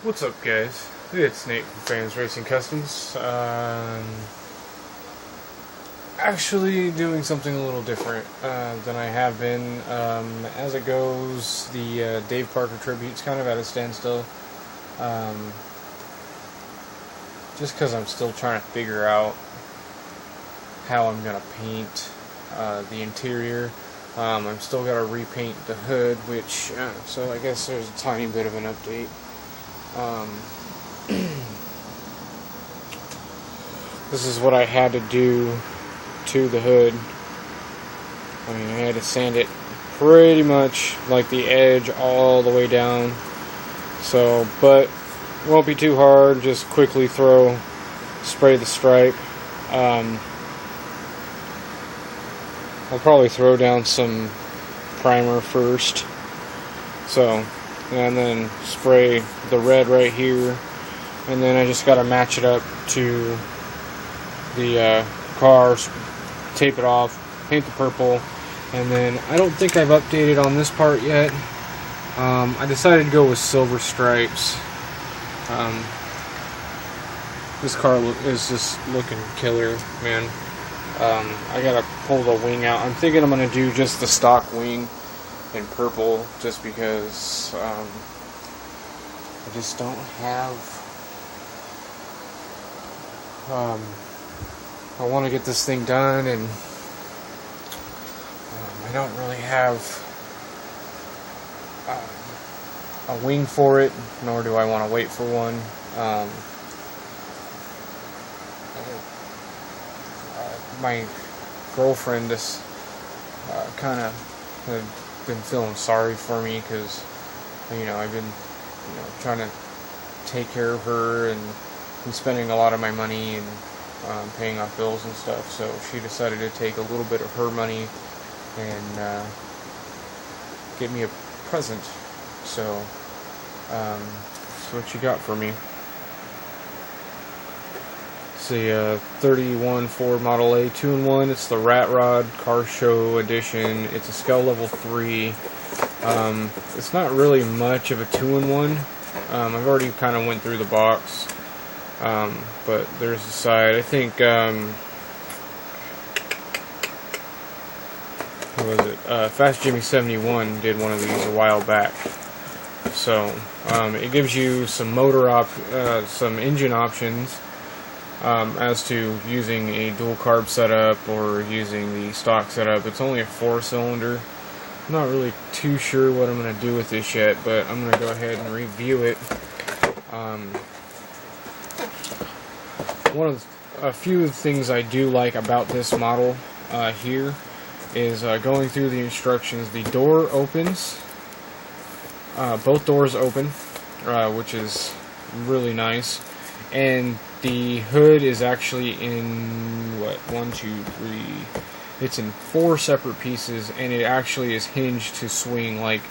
What's up, guys? It's Nate from Fans Racing Customs. Actually doing something a little different than I have been. As it goes, the Dave Parker tribute's kind of at a standstill. Just because I'm still trying to figure out how I'm going to paint the interior. I'm still got to repaint the hood, which, so I guess there's a tiny bit of an update. This is what I had to do to the hood. I mean, I had to sand it pretty much like the edge all the way down. So, but it won't be too hard. Just quickly spray the stripe. I'll probably throw down some primer first. So, and then spray the red right here, and then I just gotta match it up to the car, tape it off, paint the purple, and then I don't think I've updated on this part yet. I decided to go with silver stripes. This car is just looking killer, man. I gotta pull the wing out. I'm thinking I'm gonna do just the stock wing in purple, just because I just don't have. I want to get this thing done, and I don't really have a wing for it, nor do I want to wait for one. My girlfriend just kind of been feeling sorry for me because, I've been, trying to take care of her and spending a lot of my money and paying off bills and stuff. So she decided to take a little bit of her money and get me a present. So that's what she got for me. It's a 31 Ford Model A 2-in-1. It's the Rat Rod Car Show Edition. It's a scale level 3. It's not really much of a 2-in-1. I've already kind of went through the box. But there's the side. I think, what was it? Fast Jimmy 71 did one of these a while back. So, it gives you some some engine options, as to using a dual carb setup or using the stock setup. It's only a 4-cylinder. I'm not really too sure what I'm going to do with this yet, but I'm going to go ahead and review it. A few things I do like about this model here is going through the instructions. The door opens, both doors open, which is really nice, and the hood is actually in it's in 4 separate pieces, and it actually is hinged to swing like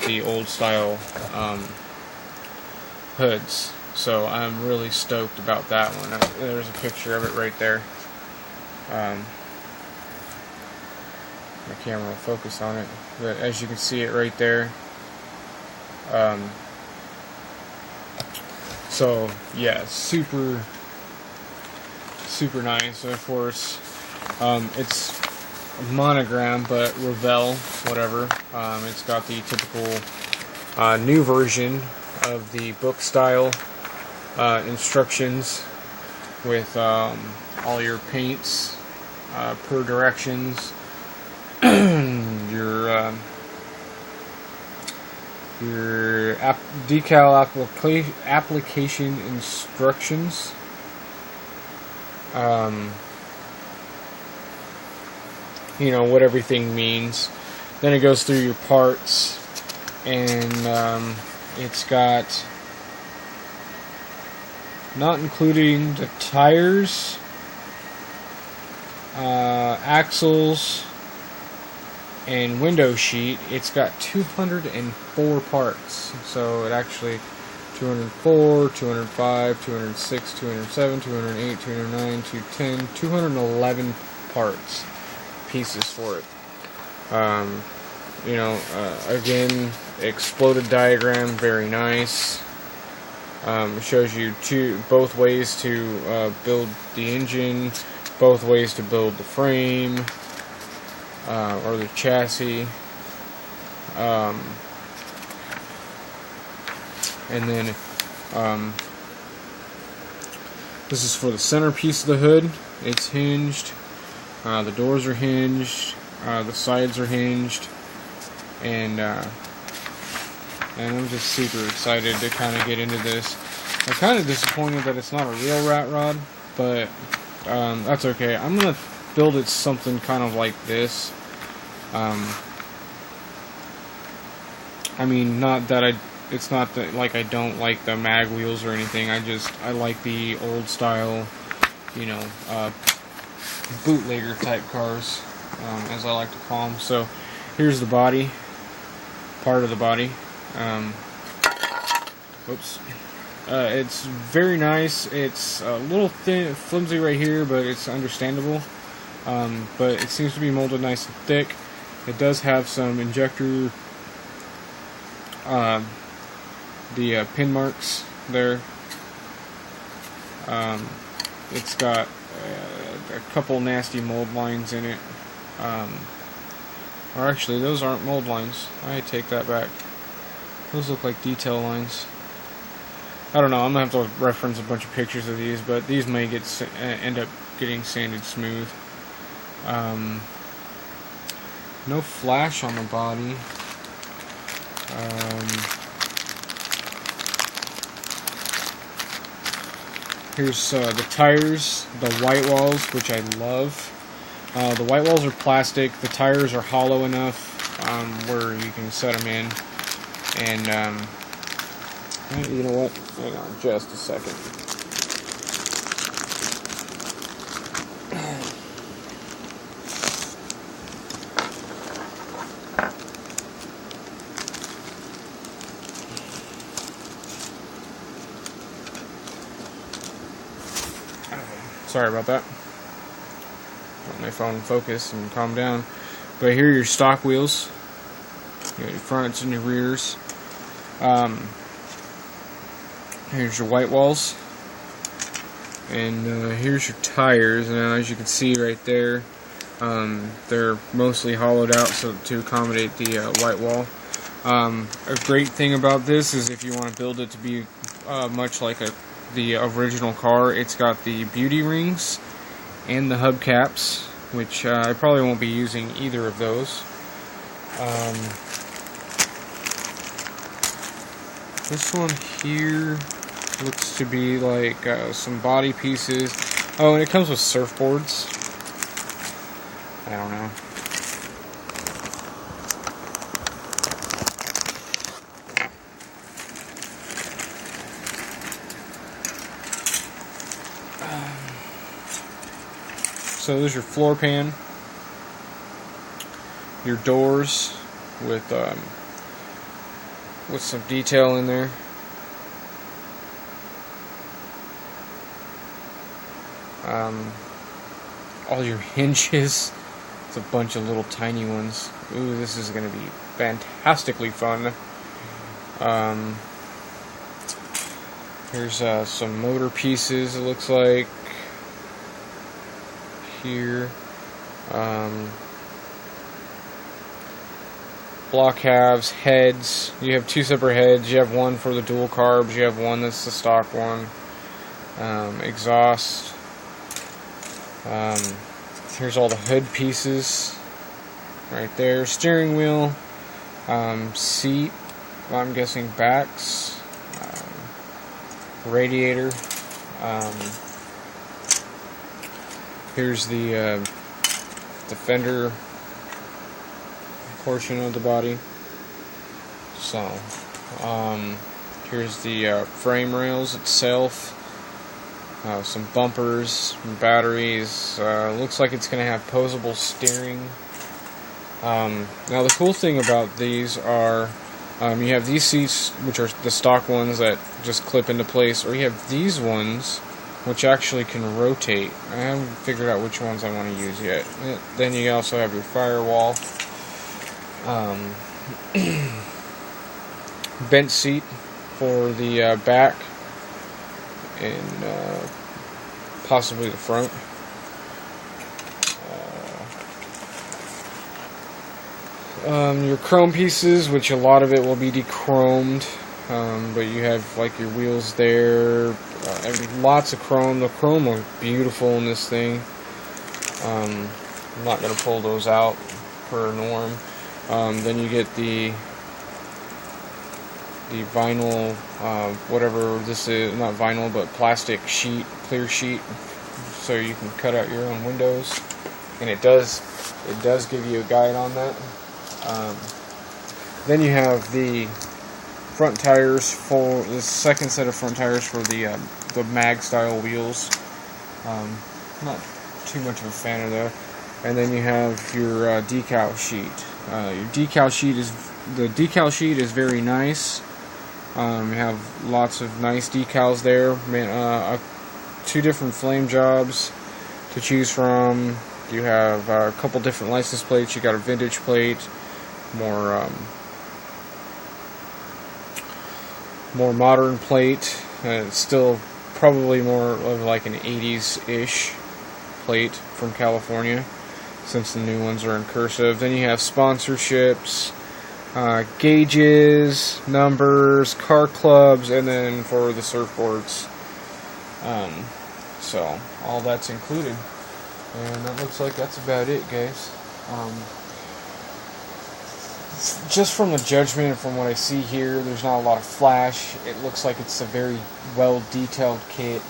the old style hoods. So I'm really stoked about that one. There's a picture of it right there. My camera will focus on it, but as you can see it right there. So yeah, super nice. And of course, it's a monogram, but Revell, whatever. It's got the typical new version of the book style instructions with all your paints per directions, your decal application instructions, what everything means. Then it goes through your parts, and it's got, not including the tires, axles, and window sheet, it's got 204 parts. So it actually 204, 205, 206, 207, 208, 209, 210, 211 parts, pieces for it. Again, exploded diagram, very nice. It shows you both ways to build the engine, both ways to build the frame or the chassis, and then this is for the centerpiece of the hood. It's hinged. The doors are hinged. The sides are hinged, and I'm just super excited to kind of get into this. I'm kind of disappointed that it's not a real rat rod, but that's okay. I'm gonna build it something kind of like this. I mean, not that it's not that like I don't like the mag wheels or anything. I like the old style, you know, bootlegger type cars, as I like to call them. So here's the body, part of the body. Oops. It's very nice. It's a little thin, flimsy right here, but it's understandable. But it seems to be molded nice and thick. It does have some injector, the pin marks there. It's got a couple nasty mold lines in it. Or actually, those aren't mold lines. I take that back. Those look like detail lines. I don't know. I'm gonna have to reference a bunch of pictures of these, but these may end up getting sanded smooth. No flash on the body. Here's the tires, the white walls, which I love. The white walls are plastic. The tires are hollow enough where you can set them in. And you know what? Hang on just a second. Sorry about that. Let my phone focus and calm down. But here are your stock wheels. You got your fronts and your rears. Here's your white walls. And here's your tires. And as you can see right there, they're mostly hollowed out so to accommodate the white wall. A great thing about this is if you want to build it to be much like the original car, it's got the beauty rings and the hubcaps, which I probably won't be using either of those. This one here looks to be like some body pieces. Oh, and it comes with surfboards. I don't know. So there's your floor pan, your doors with some detail in there. All your hinges. It's a bunch of little tiny ones. Ooh, this is going to be fantastically fun. Here's some motor pieces, it looks like. Here. Block halves, heads. You have two separate heads. You have one for the dual carbs. You have one that's the stock one. Exhaust. Here's all the hood pieces right there. Steering wheel. Seat. I'm guessing backs. Radiator. Here's the fender portion of the body. So, here's the frame rails itself. Some bumpers, some batteries. Looks like it's going to have posable steering. Now the cool thing about these are you have these seats, which are the stock ones that just clip into place, or you have these ones which actually can rotate. I haven't figured out which ones I want to use yet. Then you also have your firewall. Bench seat for the back. and possibly the front. Your chrome pieces, which a lot of it will be dechromed, but you have like your wheels there, lots of chrome. The chrome are beautiful in this thing. I'm not going to pull those out per norm. Then you get the vinyl, whatever this is, not vinyl, but plastic sheet, clear sheet, so you can cut out your own windows. And it does give you a guide on that. Then you have the front tires for the second set of front tires for the mag style wheels. Not too much of a fan of that. And then you have your decal sheet. Your decal sheet is very nice. You have lots of nice decals there. 2 different flame jobs to choose from. You have a couple different license plates. You got a vintage plate, more modern plate. It's still probably more of like an 80s-ish plate from California, since the new ones are in cursive. Then you have sponsorships, gauges, numbers, car clubs, and then for the surfboards. So all that's included, and that looks like that's about it, guys. Just from the judgment and from what I see here, there's not a lot of flash. It looks like it's a very well detailed kit.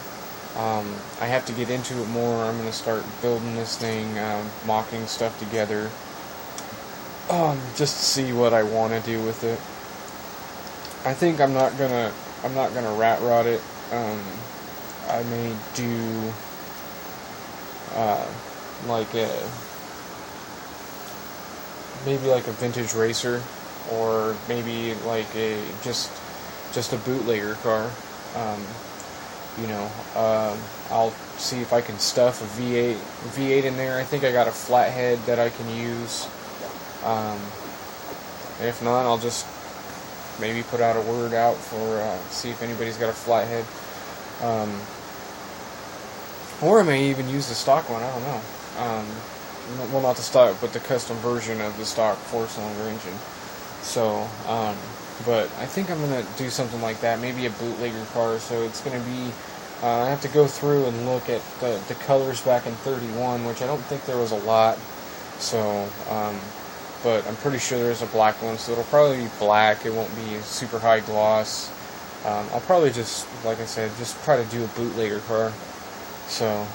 I have to get into it more. I'm going to start building this thing, mocking stuff together, just to see what I want to do with it. I think I'm not gonna rat rod it. I may do maybe like a vintage racer, or maybe like just a bootlegger car. I'll see if I can stuff a V8 in there. I think I got a flathead that I can use. If not, I'll just maybe put out a word out for see if anybody's got a flathead. Or I may even use the stock one. I don't know. Well, not the stock, but the custom version of the stock 4-cylinder engine. So, but I think I'm going to do something like that, maybe a bootlegger car. So it's going to be, I have to go through and look at the colors back in 31, which I don't think there was a lot. So, but I'm pretty sure there's a black one, so it'll probably be black. It won't be super high gloss. I'll probably just, like I said, just try to do a bootlegger car. So,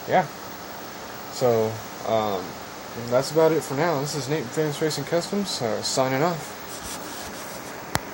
yeah. So, that's about it for now. This is Nate from Famous Racing Customs, signing off.